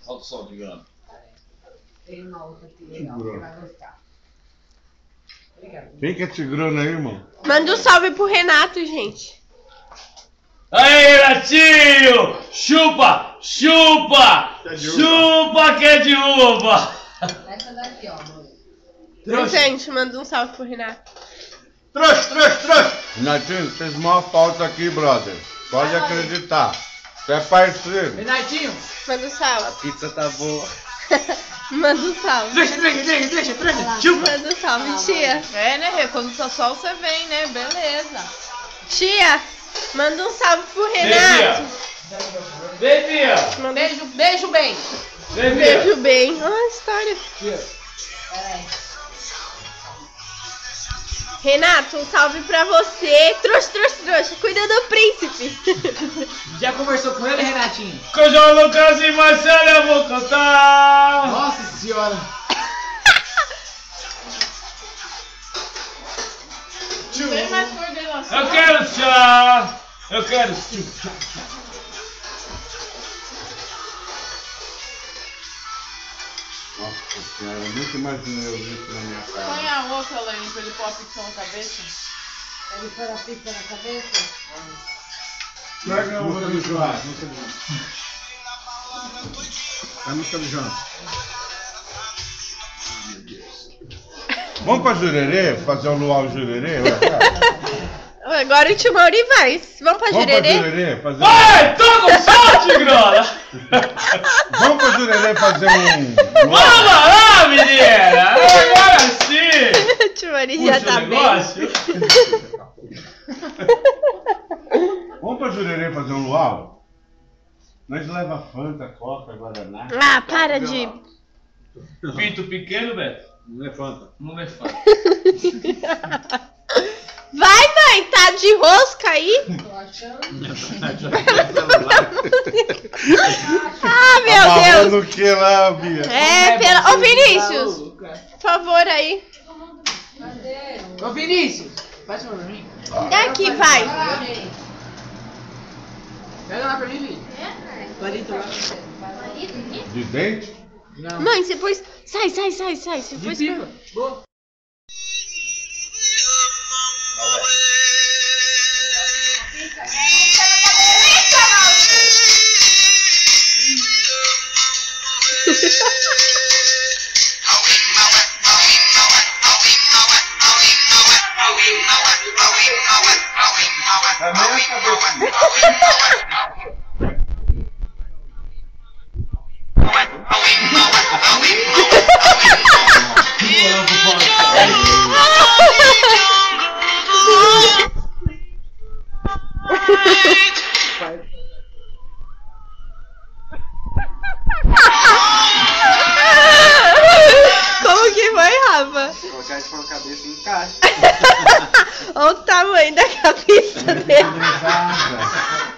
Solta o som, Tigrão. Tem uma outra aqui legal, você vai gostar. Quem que é Tigrona aí, irmão? Manda um salve pro Renato, gente. Aí, Renatinho! Chupa! Chupa! Chupa que é de uva! Essa daqui, ó, mano. Gente, manda um salve pro Renato. Trouxa! Renatinho, fez uma falta aqui, brother. Pode acreditar. Você é parceiro. Renatinho, Manda um salve. Pizza tá boa. Manda um salve. deixa. Manda um salve, tia. É, né, Rê? Quando tá sol, você vem, né? Beleza. Tia, manda um salve pro Renato. Vem, Bia! Manda Beijo bem. Vem, um Bia! beijo bem. Olha a história. Peraí. Renato, um salve pra você. Trouxa. Cuida do príncipe. já conversou com ele, Renatinho? Com o João Lucas e Marcelo eu vou cantar! Nossa senhora. Não tem mais coordenação. Eu quero chá! Eu quero chá! Nossa senhora, eu nunca imaginei eu ver isso na minha Põe casa. a outra, Lane, pra ele pôr a pizza na cabeça. Ele põe a pizza na cabeça? Pega a música do João. A música do João. Vamos pra Jurerê? Fazer o luau Jurerê? Agora o tio Mauri vai. Vamos pra Vamos pra Jurerê? Jurerê fazer Vai! Toca o som, Tigrona! Vamos pra Jurerê fazer um... Vamos lá, menina! Agora sim! O tio Mauri já Puxa tá o bem. negócio! Vamos pra Jurerê fazer um luau? Nós leva Fanta, Coca, Guaraná. Ah, para de... Pinto pequeno, Beto? Não é Fanta. Não é fã. Vai, mãe, tá de rosca aí? Tô achando. Ah, meu Deus. No que lá, Bia? É, pela... Ô, Vinícius, por favor, aí. Cadê? Ô, Vinícius, faz uma pra mim. Aqui, vai. Pega lá pra mim, filho. Clarito lá. De dente? Não. Mãe, você pôs... Sai. Você De pôs... pipa. Boa. Como que foi, Rafa? Colocar isso com a cabeça em caixa. Olha o tamanho da cabeça dele. Pesada.